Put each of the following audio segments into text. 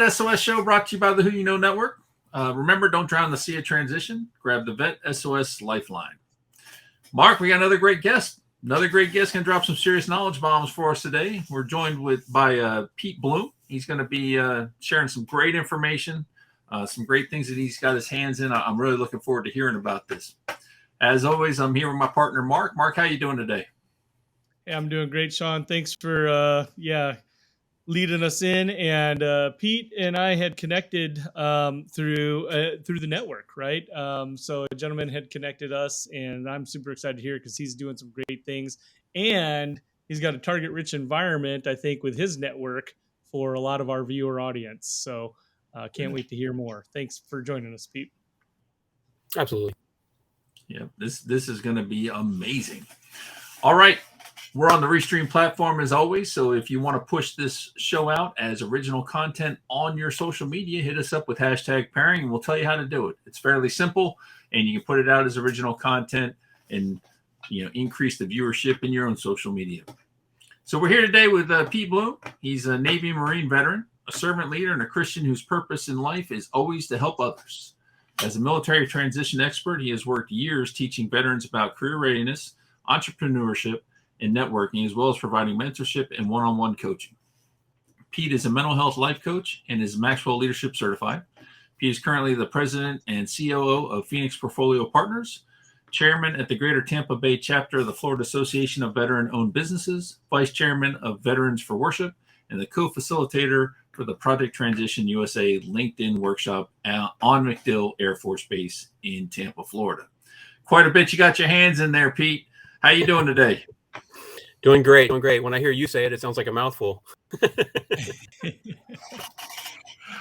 S.O.S show brought to you by the Who You Know Network. Remember, don't drown in the sea of transition. Grab the VET S.O.S Lifeline. Mark, we got another great guest. Another great guest going to drop some serious knowledge bombs for us today. We're joined by Pete Blum. He's going to be sharing some great information, some great things that he's got his hands in. I'm really looking forward to hearing about this. As always, I'm here with my partner, Mark. Mark, how you doing today? Yeah, I'm doing great, Sean. Thanks for leading us in. And Pete and I had connected through the network, right? So a gentleman had connected us, and I'm super excited to hear because he's doing some great things, and he's got a target-rich environment, I think, with his network for a lot of our viewer audience. So can't wait to hear more. Thanks for joining us, Pete. Absolutely. Yeah, this is going to be amazing. All right. We're on the Restream platform as always, so if you want to push this show out as original content on your social media, hit us up with #pairing, and we'll tell you how to do it. It's fairly simple, and you can put it out as original content and increase the viewership in your own social media. So we're here today with Pete Blum. He's a Navy and Marine veteran, a servant leader, and a Christian whose purpose in life is always to help others. As a military transition expert, he has worked years teaching veterans about career readiness, entrepreneurship, and networking, as well as providing mentorship and one-on-one coaching. Pete is a mental health life coach and is Maxwell Leadership Certified. Pete is currently the president and COO of Phoenix Portfolio Partners, chairman at the Greater Tampa Bay Chapter of the Florida Association of Veteran-Owned Businesses, vice chairman of Veterans for Worship, and the co-facilitator for the Project Transition USA LinkedIn workshop on MacDill Air Force Base in Tampa, Florida. Quite a bit you got your hands in there, Pete. How you doing today? Doing great. When I hear you say it, it sounds like a mouthful.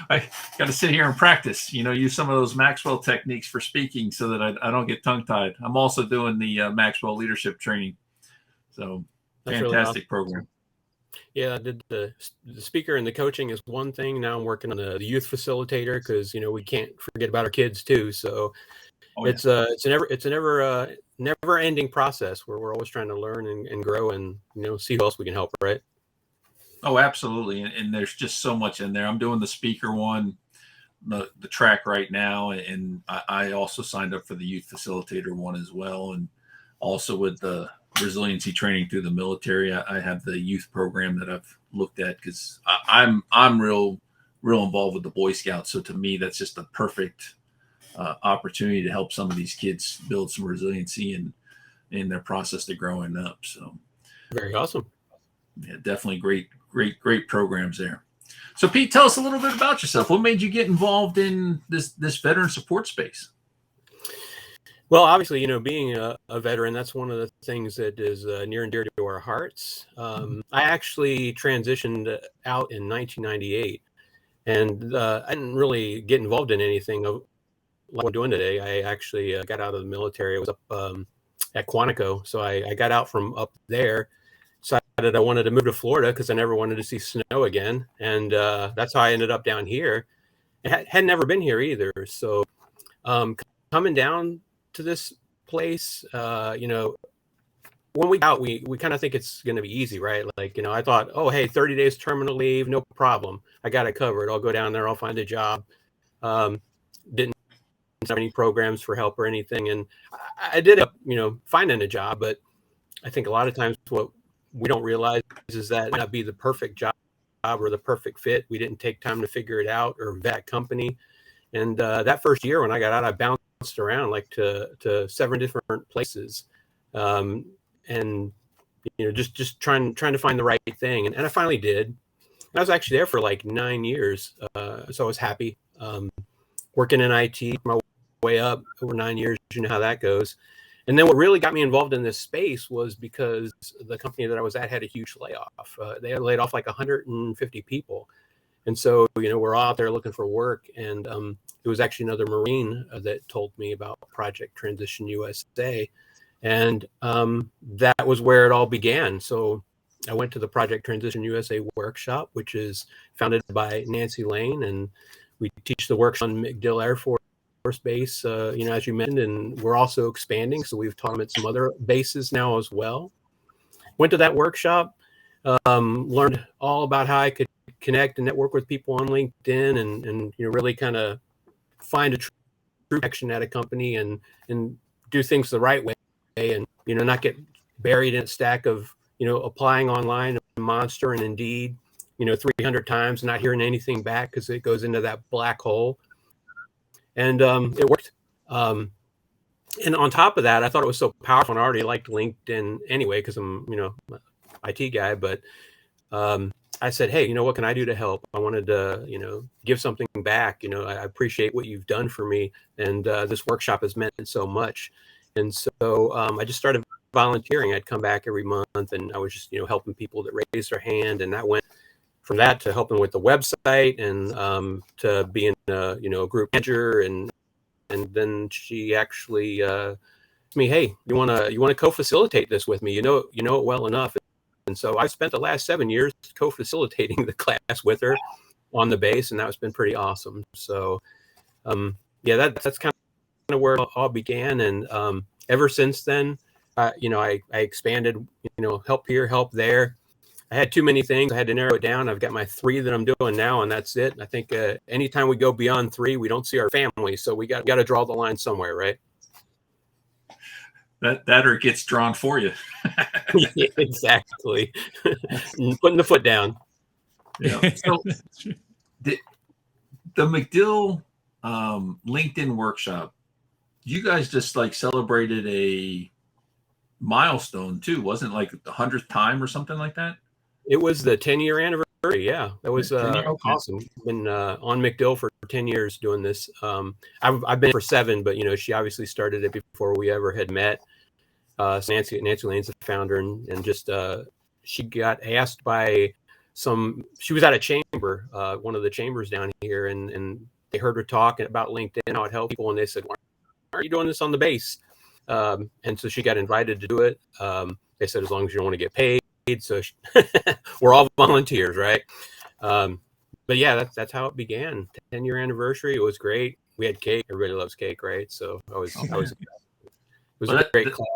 I got to sit here and practice, use some of those Maxwell techniques for speaking so that I don't get tongue-tied. I'm also doing the Maxwell leadership training. So that's fantastic really awesome. Program. Yeah, I did the speaker and the coaching is one thing. Now I'm working on the youth facilitator because, we can't forget about our kids too. So it's a never ending process where we're always trying to learn and grow and see who else we can help, right? Oh, absolutely. And there's just so much in there. I'm doing the speaker one, the track right now, and I also signed up for the youth facilitator one as well. And also with the resiliency training through the military, I have the youth program that I've looked at because I'm real involved with the Boy Scouts. So to me, that's just the perfect opportunity to help some of these kids build some resiliency in their process to growing up. So very awesome. Yeah, definitely great programs there. So Pete, tell us a little bit about yourself. What made you get involved in this veteran support space? Well, obviously, being a veteran, that's one of the things that is near and dear to our hearts. I actually transitioned out in 1998, and I didn't really get involved in anything like I'm doing today. I actually got out of the military. I was up at Quantico, so I got out from up there. Decided I wanted to move to Florida because I never wanted to see snow again, and that's how I ended up down here. I had never been here either, so coming down to this place, when we out, we kind of think it's going to be easy, right? Like, I thought, oh, hey, 30 days terminal leave, no problem. I got it covered. I'll go down there. I'll find a job. Didn't have any programs for help or anything. And I did up, finding a job, but I think a lot of times what we don't realize is that it might not be the perfect job or the perfect fit. We didn't take time to figure it out or vet company. And that first year when I got out, I bounced around like to 7 different places. And, just trying to find the right thing. And I finally did. And I was actually there for like 9 years. So I was happy. Working in IT, my way up over 9 years, you know how that goes. And then what really got me involved in this space was because the company that I was at had a huge layoff. They had laid off like 150 people. And so, we're all out there looking for work. And it was actually another Marine that told me about Project Transition USA. And that was where it all began. So I went to the Project Transition USA workshop, which is founded by Nancy Lane. And we teach the workshop on MacDill Air Force Base, as you mentioned, and we're also expanding. So we've taught them at some other bases now as well. Went to that workshop, learned all about how I could connect and network with people on LinkedIn and really kind of find a true connection at a company and do things the right way and not get buried in a stack of applying online Monster and Indeed 300 times and not hearing anything back because it goes into that black hole. And it worked. And on top of that, I thought it was so powerful, and I already liked LinkedIn anyway because I'm IT guy, but I said, hey, what can I do to help? I wanted to, give something back. I appreciate what you've done for me. And this workshop has meant so much. And so I just started volunteering. I'd come back every month and I was just, helping people that raised their hand. And that went from that to helping with the website and to being a group manager. And then she actually me, hey, you want to co-facilitate this with me? You know it well enough. And so I've spent the last 7 years co-facilitating the class with her on the base, and that's been pretty awesome. So, that's kind of where it all began. And ever since then, I expanded, help here, help there. I had too many things. I had to narrow it down. I've got my 3 that I'm doing now, and that's it. I think anytime we go beyond 3, we don't see our family. So we got to draw the line somewhere, right? That or it gets drawn for you. Yeah, exactly. Putting the foot down. Yeah. So the MacDill LinkedIn workshop, you guys just like celebrated a milestone too, wasn't it like the 100th time or something like that? It was the 10-year anniversary. Yeah, that was awesome. Been on MacDill for 10 years doing this. I've been for 7, but she obviously started it before we ever had met. So Nancy Lane's the founder, and just she got asked by she was at a chamber, one of the chambers down here, and they heard her talk about LinkedIn, how it helped people, and they said, why are you doing this on the base? And so she got invited to do it. They said, as long as you don't want to get paid. So we're all volunteers, right? But yeah, that's how it began. 10-year anniversary. It was great. We had cake. Everybody loves cake, right? So it was a great class.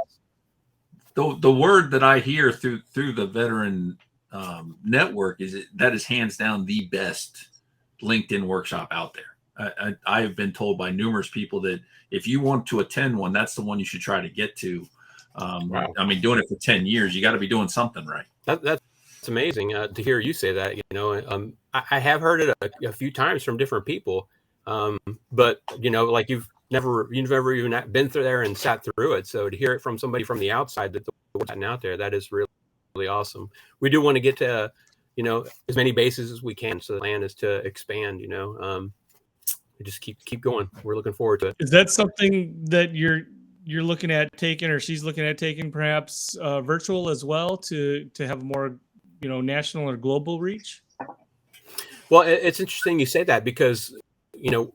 The word that I hear through the veteran network is that is hands down the best LinkedIn workshop out there. I have been told by numerous people that if you want to attend one, that's the one you should try to get to. Wow. I mean, doing it for 10 years, you got to be doing something right. That's amazing to hear you say that. I have heard it a few times from different people, but like you've never even been through there and sat through it. So to hear it from somebody from the outside that was out there, that is really, really awesome. We do want to get to as many bases as we can. So the plan is to expand. We just keep going. We're looking forward to it. Is that something that you're looking at taking, or she's looking at taking, perhaps virtual as well, to have a more national or global reach? Well, it's interesting you say that because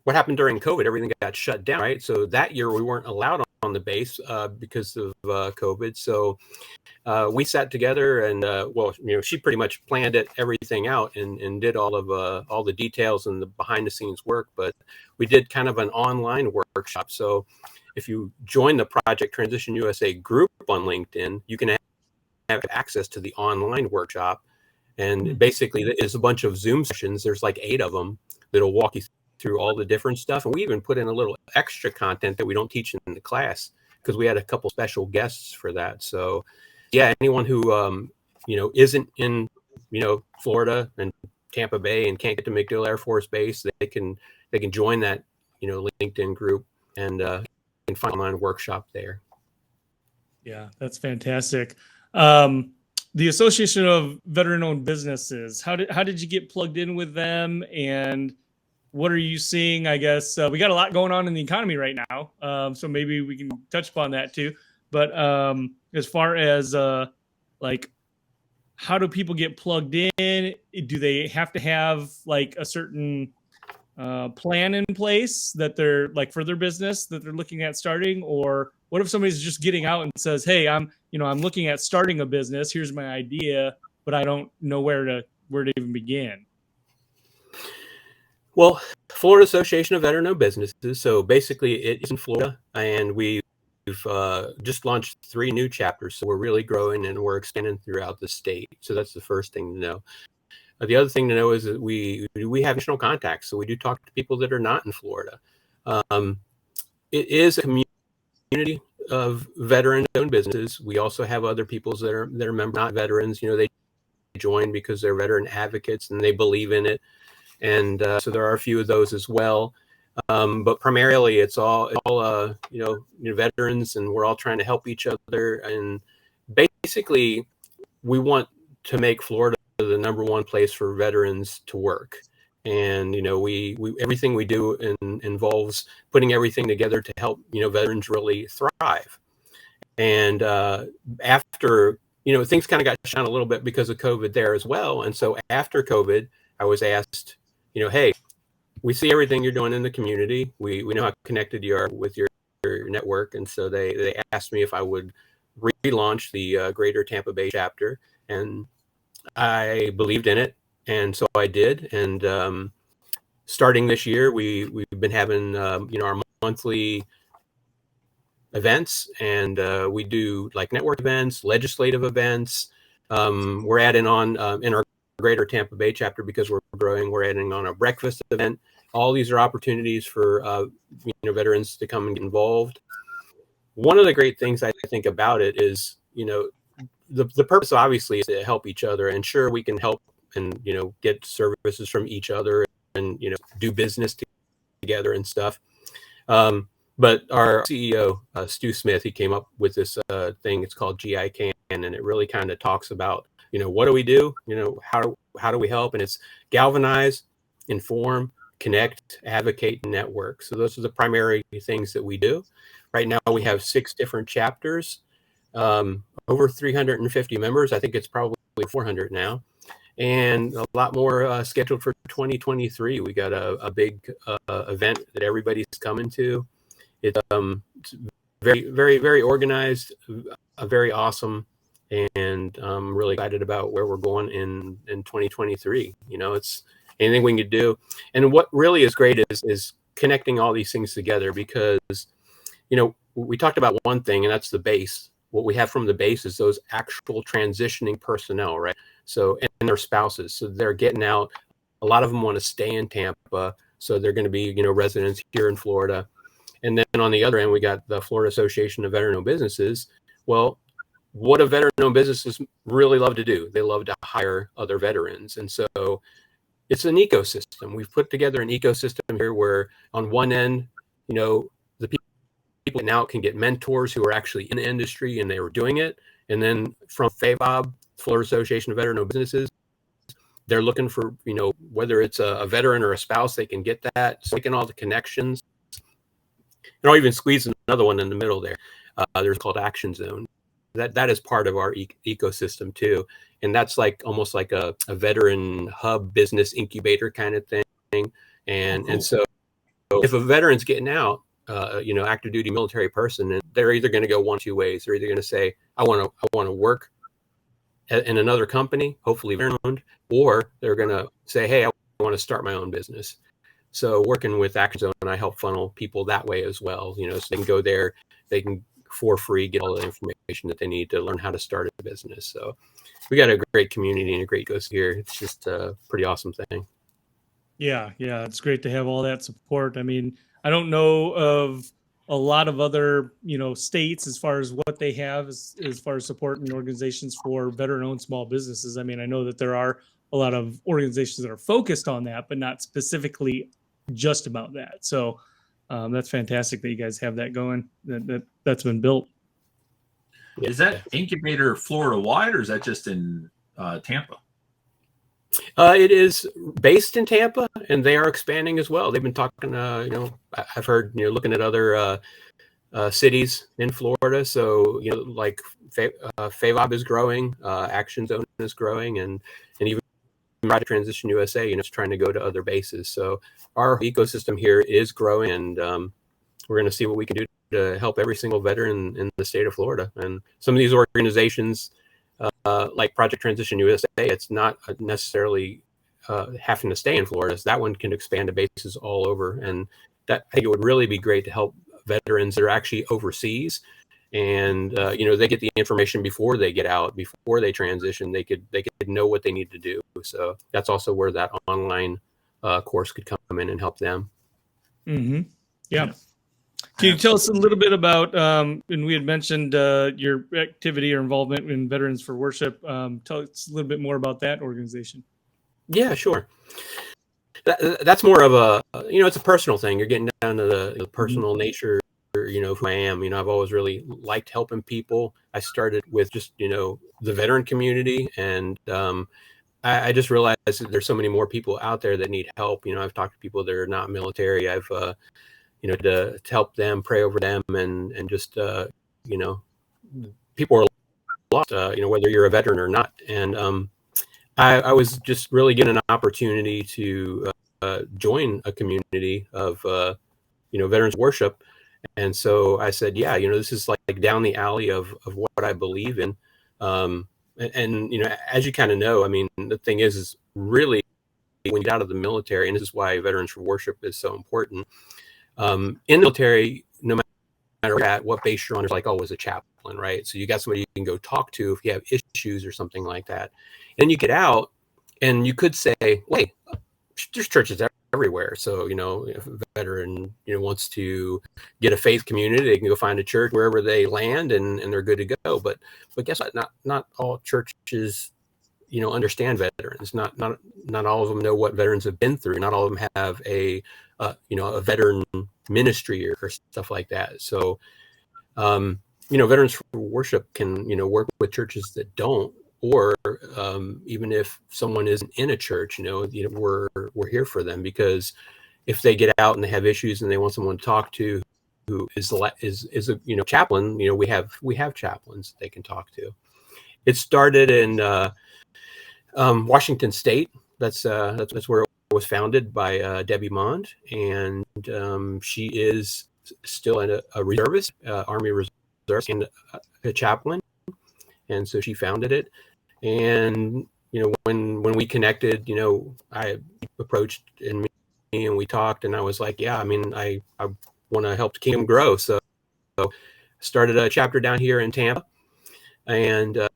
what happened during COVID, everything got shut down, right? So that year we weren't allowed on the base because of COVID. So we sat together and she pretty much planned everything out and did all the details and the behind the scenes work. But we did kind of an online workshop. So if you join the Project Transition USA group on LinkedIn, you can have access to the online workshop. And basically it's a bunch of Zoom sessions. There's like 8 of them that'll walk you through all the different stuff. And we even put in a little extra content that we don't teach in the class because we had a couple special guests for that. So yeah, anyone who, isn't in, Florida and Tampa Bay and can't get to MacDill Air Force Base, they can join that, LinkedIn group and can find an online workshop there. Yeah, that's fantastic. The Association of Veteran-Owned Businesses, how did you get plugged in with them, and what are you seeing? I guess we got a lot going on in the economy right now, so maybe we can touch upon that too. But as far as how do people get plugged in? Do they have to have like a certain plan in place that they're like for their business that they're looking at starting? Or what if somebody's just getting out and says, hey, I'm looking at starting a business, here's my idea, but I don't know where to even begin? Well, Florida Association of Veteran-Owned Businesses. So basically it is in Florida, and we've just launched 3 new chapters. So we're really growing and we're expanding throughout the state. So that's the first thing to know. The other thing to know is that we have national contacts, so we do talk to people that are not in Florida. It is a community of veteran-owned businesses. We also have other peoples that are members, not veterans. They join because they're veteran advocates and they believe in it, and so there are a few of those as well. But primarily, it's all veterans, and we're all trying to help each other. And basically, we want to make Florida the number one place for veterans to work. And we everything we do involves putting everything together to help veterans really thrive. And after things kind of got shut down a little bit because of COVID there as well. And so after COVID, I was asked, hey, we see everything you're doing in the community. We know how connected you are with your network. And so they asked me if I would relaunch the Greater Tampa Bay Chapter. And I believed in it. And so I did. And starting this year, we've been having, our monthly events, and we do like network events, legislative events. We're adding on in our Greater Tampa Bay Chapter, because we're growing, we're adding on a breakfast event. All these are opportunities for veterans to come and get involved. One of the great things I think about it is, the purpose obviously is to help each other, and sure, we can help and get services from each other and do business together and stuff. But our CEO, Stu Smith, he came up with this thing. It's called GI CAN, and it really kind of talks about, what do we do? How do we help? And it's galvanize, inform, connect, advocate, and network. So those are the primary things that we do. Right now, we have 6 different chapters, over 350 members. I think it's probably 400 now, and a lot more scheduled for 2023. We got a big event that everybody's coming to. It's very, very, very organized, very awesome, and I'm really excited about where we're going in 2023. It's anything we can do. And what really is great is connecting all these things together, because, we talked about one thing, and that's the base. What we have from the base is those actual transitioning personnel, right? So, and their spouses. So they're getting out. A lot of them want to stay in Tampa. So they're going to be, residents here in Florida. And then on the other end, we got the Florida Association of Veteran-Owned Businesses. Well, what do veteran-owned businesses really love to do? They love to hire other veterans. And so it's an ecosystem. We've put together an ecosystem here where on one end, the people now can get mentors who are actually in the industry and they were doing it. And then from FAVOB, Florida Association of Veteran-Owned Businesses, they're looking for, whether it's a veteran or a spouse, they can get that, so making all the connections. And I'll even squeeze another one in the middle there. There's called Action Zone. That is part of our ecosystem too. And that's like almost like a veteran hub business incubator kind of thing. And so if a veteran's getting out, active duty military person, and they're either going to go one or two ways. They're either going to say, I want to work in another company, hopefully veteran owned, or they're going to say, hey, I want to start my own business. So working with Action Zone, I help funnel people that way as well, so they can go there, they can for free get all the information that they need to learn how to start a business. So we got a great community and a great ecosystem here. It's just a pretty awesome thing. Yeah, it's great to have all that support. I mean, I don't know of a lot of other, states as far as what they have as far as supporting organizations for veteran-owned small businesses. I mean, I know that there are a lot of organizations that are focused on that, but not specifically just about that. So that's fantastic that you guys have that going. That's been built. Is that incubator Florida wide, or is that just in Tampa? It is based in Tampa, and they are expanding as well. They've been talking, I've heard, looking at other cities in Florida. So, like FAVOB is growing, Action Zone is growing, and even Right Transition USA, is trying to go to other bases. So our ecosystem here is growing, and we're going to see what we can do to help every single veteran in the state of Florida. And some of these organizations, like Project Transition USA, it's not necessarily having to stay in Florida. So that one can expand to bases all over. And that, I think it would really be great to help veterans that are actually overseas and they get the information before they get out, before they transition. They could know what they need to do. So that's also where that online course could come in and help them. Mm-hmm. Yeah. Can you tell us a little bit about, and we had mentioned your activity or involvement in Veterans for Worship. Tell us a little bit more about that organization. Yeah, sure. That's more of a, it's a personal thing. You're getting down to the personal nature, of who I am. I've always really liked helping people. I started with just, the veteran community, and I just realized that there's so many more people out there that need help. I've talked to people that are not military. I've, to help them, pray over them, and just, people are lost, whether you're a veteran or not. And I was just really given an opportunity to join a community of, veterans worship. And so I said, yeah, this is like down the alley of what I believe in. And as you kind of know, I mean, the thing is really when you get out of the military, and this is why Veterans for Worship is so important. In the military, no matter what base you're on, there's like always a chaplain, right? So you got somebody you can go talk to if you have issues or something like that. And you get out, and you could say, wait, there's churches everywhere. So, if a veteran, wants to get a faith community, they can go find a church wherever they land, and they're good to go. But guess what? Not all churches, understand veterans. Not all of them know what veterans have been through. Not all of them have a veteran ministry or stuff like that. So, Veterans for Worship can, work with churches that don't, or even if someone isn't in a church, we're here for them, because if they get out and they have issues and they want someone to talk to who is a chaplain, we have chaplains they can talk to. It started in Washington State. That's where it was founded by Debbie Mond, and she is still a reservist, Army Reservist, and a chaplain. And so she founded it. And when we connected, I approached me and we talked, and I was like, yeah, I mean, I want to help the kingdom grow. So started a chapter down here in Tampa, and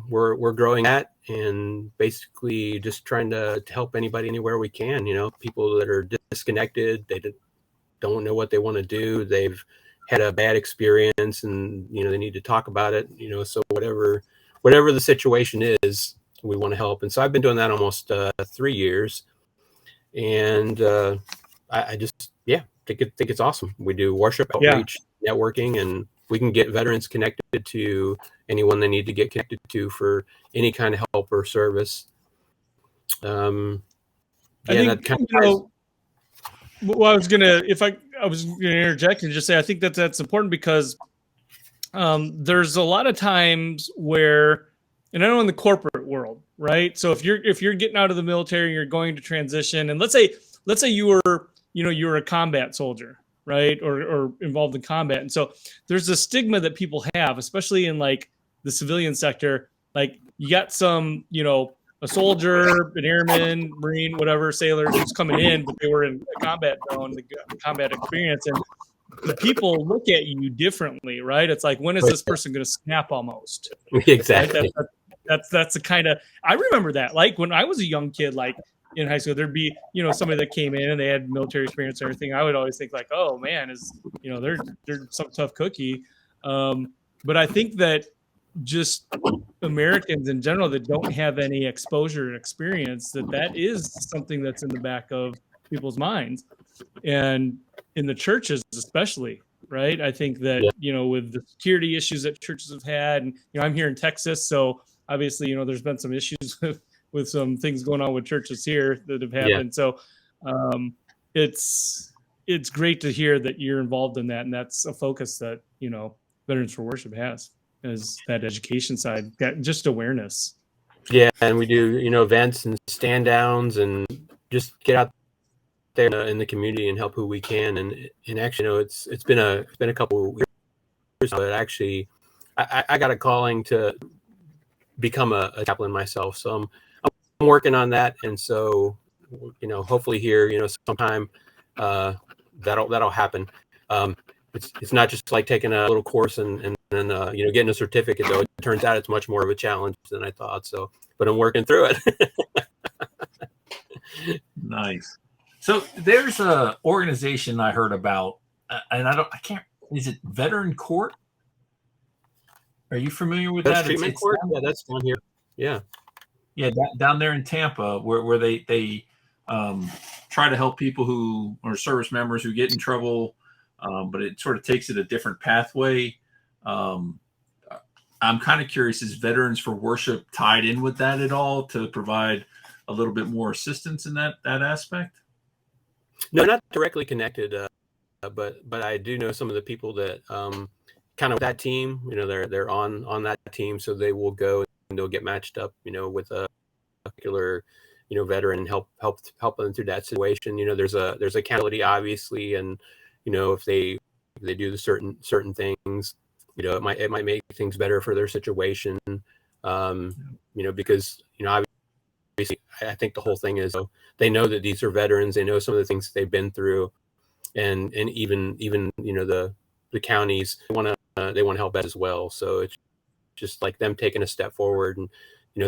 we're growing that, and basically just trying to help anybody anywhere we can. People that are disconnected, they don't know what they want to do, they've had a bad experience, and they need to talk about it. So whatever the situation is, we want to help. And so I've been doing that almost 3 years, and I just think it's awesome. We do worship, outreach, networking, and we can get veterans connected to anyone they need to get connected to for any kind of help or service. I think, that kind of well, I was gonna interject and just say I think that's important, because there's a lot of times where, and I know in the corporate world, right? So if you're getting out of the military and you're going to transition, and let's say you were a combat soldier, right, or involved in combat, and so there's a stigma that people have, especially in like the civilian sector. Like you got some, a soldier, an airman, Marine, whatever, sailor who's coming in, but they were in a combat zone, the combat experience, and the people look at you differently, right? It's like, when is this person going to snap almost? Exactly. Right? That's the kind of, I remember that. Like when I was a young kid, like in high school, there'd be, somebody that came in and they had military experience and everything. I would always think like, oh man, they're some tough cookie. But I think that just Americans in general that don't have any exposure and experience, that is something that's in the back of people's minds, and in the churches especially, right? I think that with the security issues that churches have had, and I'm here in Texas, so obviously there's been some issues with some things going on with churches here that have happened. So it's great to hear that you're involved in that, and that's a focus that Veterans for Worship has, is that education side, that just awareness. Yeah, and we do events and stand downs, and just get out there in the community and help who we can. And actually, it's been a couple of years, but actually I got a calling to become a chaplain myself, so I'm working on that. And so hopefully here sometime that'll happen. it's not just like taking a little course and then getting a certificate, though. It turns out it's much more of a challenge than I thought. So, but I'm working through it. Nice. So there's a organization I heard about, and I can't. Is it Veteran Court? Are you familiar with that? Treatment court. Yeah, that's down here. Yeah. Yeah, down there in Tampa, where they try to help people who are service members who get in trouble, but it sort of takes it a different pathway. Um, I'm kind of curious: is Veterans for Worship tied in with that at all to provide a little bit more assistance in that aspect? No, not directly connected, but I do know some of the people that kind of that team. They're on that team, so they will go and they'll get matched up, with a particular, veteran and help them through that situation. There's accountability, obviously, and if they do the certain things, it might make things better for their situation. Because obviously, I think the whole thing is they know that these are veterans. They know some of the things they've been through, and even the counties want to help as well. So it's just like them taking a step forward and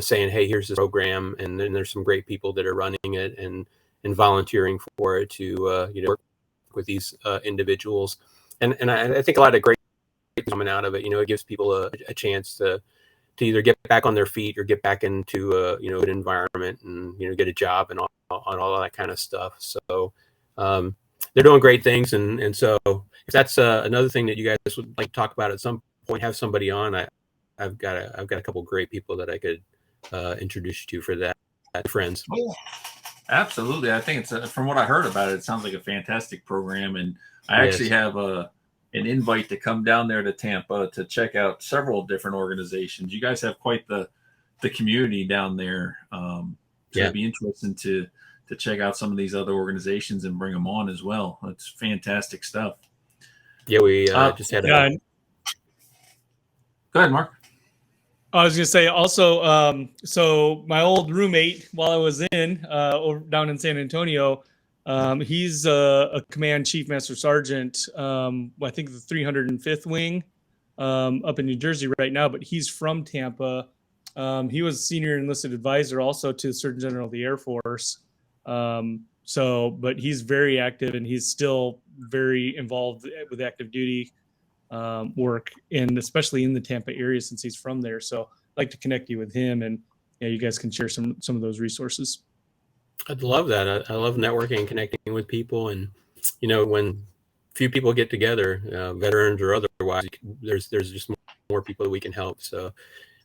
saying, hey, here's this program, and then there's some great people that are running it and volunteering for it to work with these individuals, and I think a lot of great coming out of it. It gives people a chance to either get back on their feet or get back into an environment and get a job and all that kind of stuff. So they're doing great things, and so if that's another thing that you guys would like to talk about at some point, have somebody on. I've got a couple of great people that I could introduce you to for that, friends. Oh, absolutely. I think it's from what I heard about it, it sounds like a fantastic program, and I actually have an invite to come down there to Tampa to check out several different organizations. You guys have quite the community down there. So it'd be interesting to check out some of these other organizations and bring them on as well. It's fantastic stuff. Yeah, we just had Go ahead, Mark. I was going to say also, so my old roommate while I was down in San Antonio, he's a command chief master sergeant, I think the 305th wing up in New Jersey right now, but he's from Tampa. He was senior enlisted advisor also to the Surgeon General of the Air Force. But he's very active and he's still very involved with active duty work, and especially in the Tampa area since he's from there. So I'd like to connect you with him, and you guys can share some of those resources. I'd love that. I love networking and connecting with people, and when few people get together, veterans or otherwise, there's just more people that we can help. So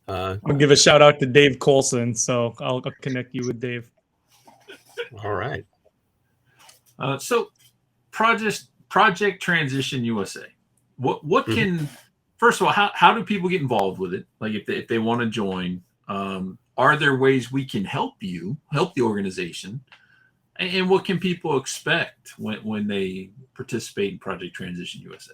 I'm gonna give a shout out to Dave Colson, so I'll connect you with Dave. All right. So Project Transition USA. What can first of all, how do people get involved with it? Like if they want to join, are there ways we can help the organization, and what can people expect when they participate in Project Transition USA?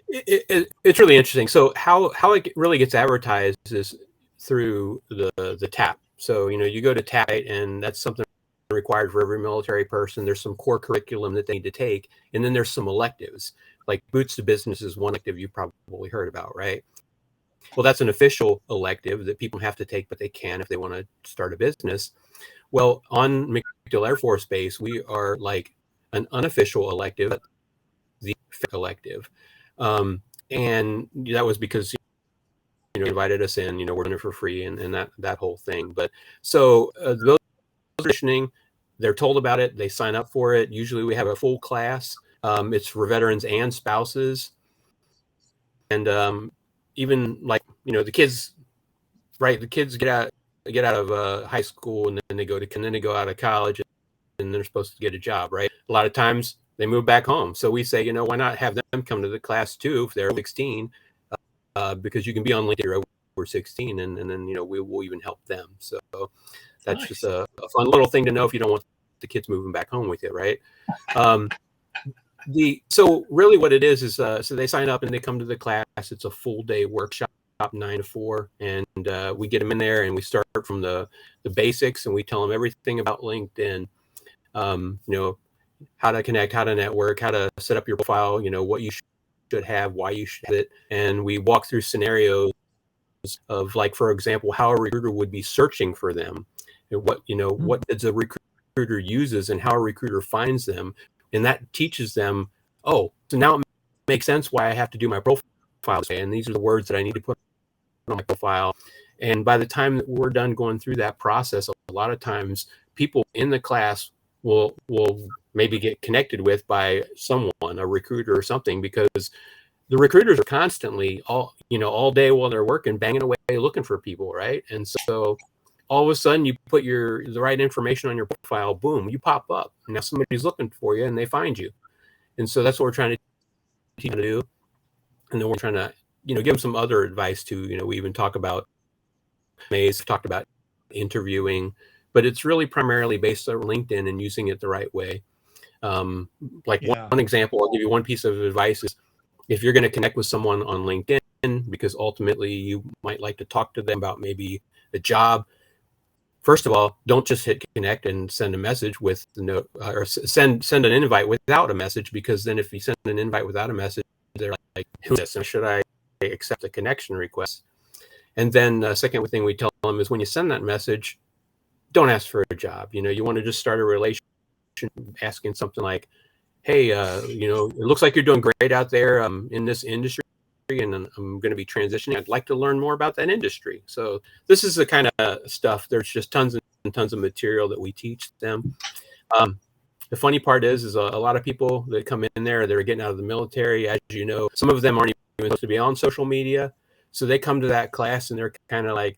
It's really interesting. So how it really gets advertised is through the TAP. So you go to TAP, and that's something required for every military person. There's some core curriculum that they need to take, and then there's some electives. Like Boots to Business is one elective you probably heard about, right? Well, that's an official elective that people have to take, but they can if they want to start a business. Well, on MacDill Air Force Base, we are like an unofficial elective, the elective. And that was because invited us in, we're doing it for free and that whole thing. But so those listening, they're told about it, they sign up for it. Usually we have a full class. It's for veterans and spouses. And even like, the kids, right? The kids get out of high school, and then they go out of college, and they're supposed to get a job, right? A lot of times they move back home. So we say, why not have them come to the class too if they're 16, because you can be on LinkedIn over 16, and then we will even help them. So that's nice. Just a fun little thing to know if you don't want the kids moving back home with you, right? So really what it is so they sign up and they come to the class. It's a full day workshop, 9 to 4, and we get them in there and we start from the basics, and we tell them everything about LinkedIn. how to connect, how to network, how to set up your profile, what you should have, why you should have it. And we walk through scenarios of, like, for example, how a recruiter would be searching for them, and what does a recruiter uses and how a recruiter finds them. And that teaches them, oh, so now it makes sense why I have to do my profile this way, and these are the words that I need to put on my profile. And by the time that we're done going through that process, a lot of times people in the class will maybe get connected with by someone, a recruiter or something, because the recruiters are constantly all day while they're working, banging away looking for people, right? And so all of a sudden you put the right information on your profile, boom, you pop up. Now somebody's looking for you and they find you. And so that's what we're trying to teach them to do. And then we're trying to, give them some other advice too. We even talked about interviewing, but it's really primarily based on LinkedIn and using it the right way. One example, I'll give you one piece of advice is, if you're going to connect with someone on LinkedIn, because ultimately you might like to talk to them about maybe a job, first of all, don't just hit connect and send a message with the note, or send an invite without a message, because then if you send an invite without a message, they're like, who's this? Should I accept a connection request? And then the second thing we tell them is, when you send that message, don't ask for a job. You want to just start a relationship, asking something like, hey, it looks like you're doing great out there in this industry, and I'm going to be transitioning. I'd like to learn more about that industry. So this is the kind of stuff. There's just tons and tons of material that we teach them. The funny part is a lot of people that come in there, they're getting out of the military. As you know, some of them aren't even supposed to be on social media. So they come to that class and they're kind of like,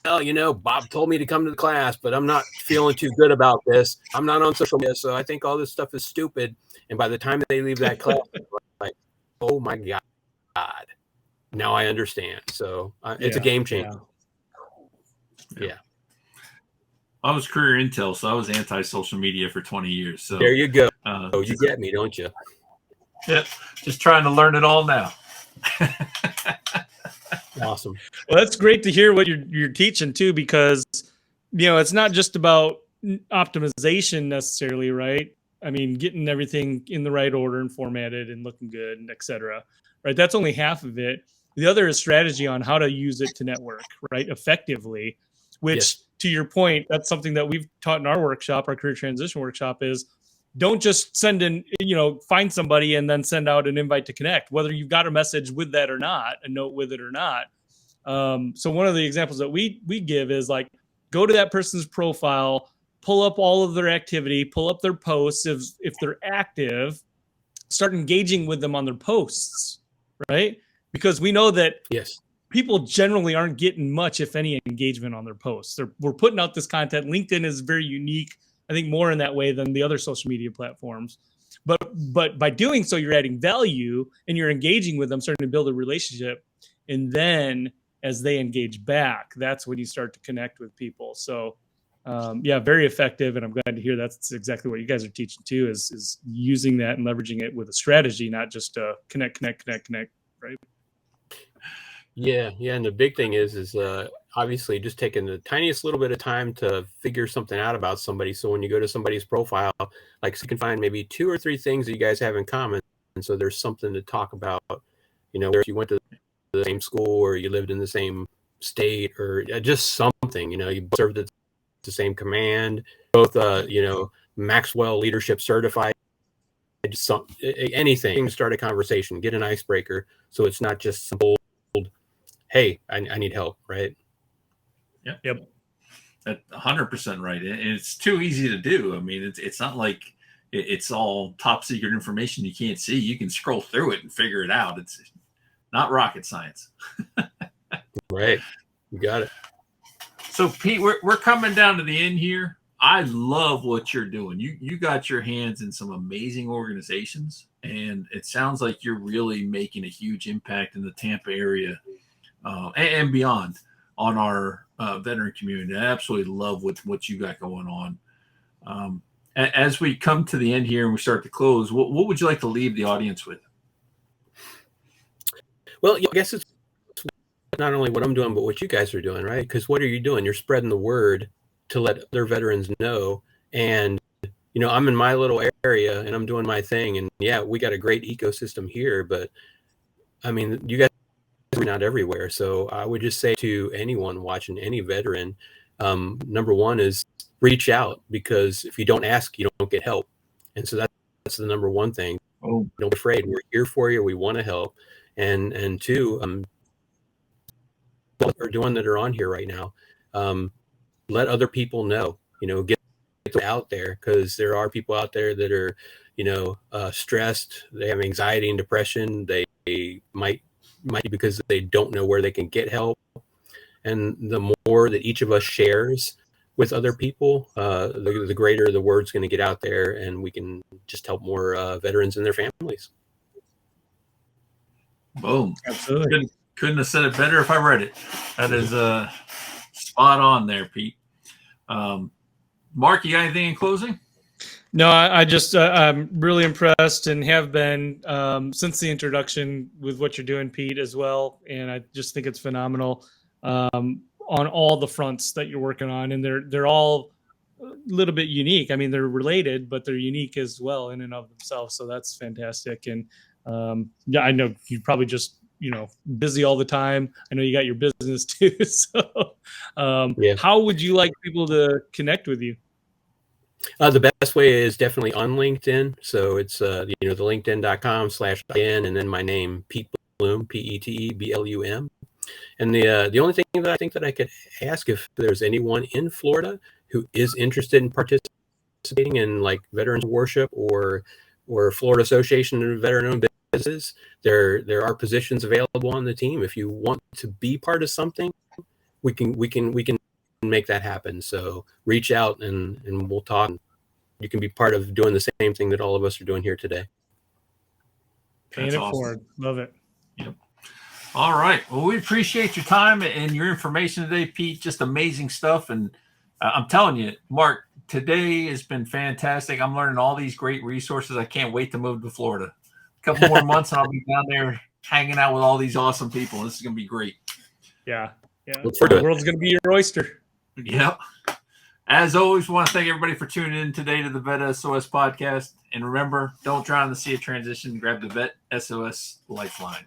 oh, Bob told me to come to the class, but I'm not feeling too good about this. I'm not on social media, so I think all this stuff is stupid. And by the time they leave that class, like, oh my God, now I understand. So it's a game changer. Yeah. I was career intel, so I was anti-social media for 20 years. So there you go. You get me, don't you? Yeah, just trying to learn it all now. Awesome. Well, that's great to hear what you're teaching too, because it's not just about optimization necessarily, right? I mean, getting everything in the right order and formatted and looking good and et cetera, right? That's only half of it. The other is strategy on how to use it to network, right, effectively, which, yes, to your point, that's something that we've taught in our workshop, our career transition workshop, is don't just send in, find somebody and then send out an invite to connect, whether you've got a message with that or not, a note with it or not. So one of the examples that we give is, like, go to that person's profile, pull up all of their activity, pull up their posts. If they're active, start engaging with them on their posts, right? Because we know that, yes, people generally aren't getting much, if any, engagement on their posts. We're putting out this content. LinkedIn is very unique, I think, more in that way than the other social media platforms. But by doing so, you're adding value and you're engaging with them, starting to build a relationship. And then as they engage back, that's when you start to connect with people. So very effective. And I'm glad to hear that's exactly what you guys are teaching too, is using that and leveraging it with a strategy, not just connect, right? Yeah. And the big thing is obviously just taking the tiniest little bit of time to figure something out about somebody. So when you go to somebody's profile, like, so you can find maybe 2 or 3 things that you guys have in common. And so there's something to talk about, if you went to the same school or you lived in the same state, or just something, you served at the same command, both, Maxwell leadership certified, anything to start a conversation, get an icebreaker. So it's not just simple, hey, I need help, right? Yep. That's 100% right. And it's too easy to do. I mean, it's not like it's all top secret information you can't see. You can scroll through it and figure it out. It's not rocket science. Right. You got it. So, Pete, we're coming down to the end here. I love what you're doing. You got your hands in some amazing organizations, and it sounds like you're really making a huge impact in the Tampa area and beyond on our veteran community. I absolutely love what you got going on. As we come to the end here and we start to close, what would you like to leave the audience with? Well, I guess it's not only what I'm doing, but what you guys are doing, right? Because what are you doing? You're spreading the word to let other veterans know. And, I'm in my little area and I'm doing my thing. And yeah, we got a great ecosystem here, but I mean, you guys are not everywhere. So I would just say to anyone watching, any veteran, number one is reach out, because if you don't ask, you don't get help. And so that's the number one thing. Oh, Don't be afraid. We're here for you. We want to help. And two, what are doing that are on here right now. Let other people know, get out there, because there are people out there that are, stressed. They have anxiety and depression. They might be because they don't know where they can get help. And the more that each of us shares with other people, the greater the word's going to get out there, and we can just help more veterans and their families. boom. Absolutely. Couldn't have said it better if I read it. That is spot on there, Pete. Mark, you got anything in closing? No, I just I'm really impressed and have been since the introduction with what you're doing, Pete, as well. And I just think it's phenomenal on all the fronts that you're working on, and they're all a little bit unique. I mean, they're related, but they're unique as well in and of themselves. So that's fantastic. And yeah, I know you probably just busy all the time. I know you got your business too. So Yeah. how would you like people to connect with you? The best way is definitely on LinkedIn. So it's, the linkedin.com/in, and then my name, Pete Blum, PETEBLUM. And the only thing that I think that I could ask, if there's anyone in Florida who is interested in participating in like Veterans Worship or Florida Association of Veteran-Owned Businesses, there are positions available on the team. If you want to be part of something, we can make that happen. So reach out and we'll talk. You can be part of doing the same thing that all of us are doing here today. Paying it forward. Love it. Yep. All right. Well, we appreciate your time and your information today, Pete. Just amazing stuff. And I'm telling you, Mark, today has been fantastic. I'm learning all these great resources. I can't wait to move to Florida. A couple more months and I'll be down there hanging out with all these awesome people. This is going to be great. Yeah. The world's going to be your oyster. Yep. As always, we want to thank everybody for tuning in today to the VET S.O.S podcast. And remember, don't drown in the sea of transition. Grab the VET S.O.S lifeline.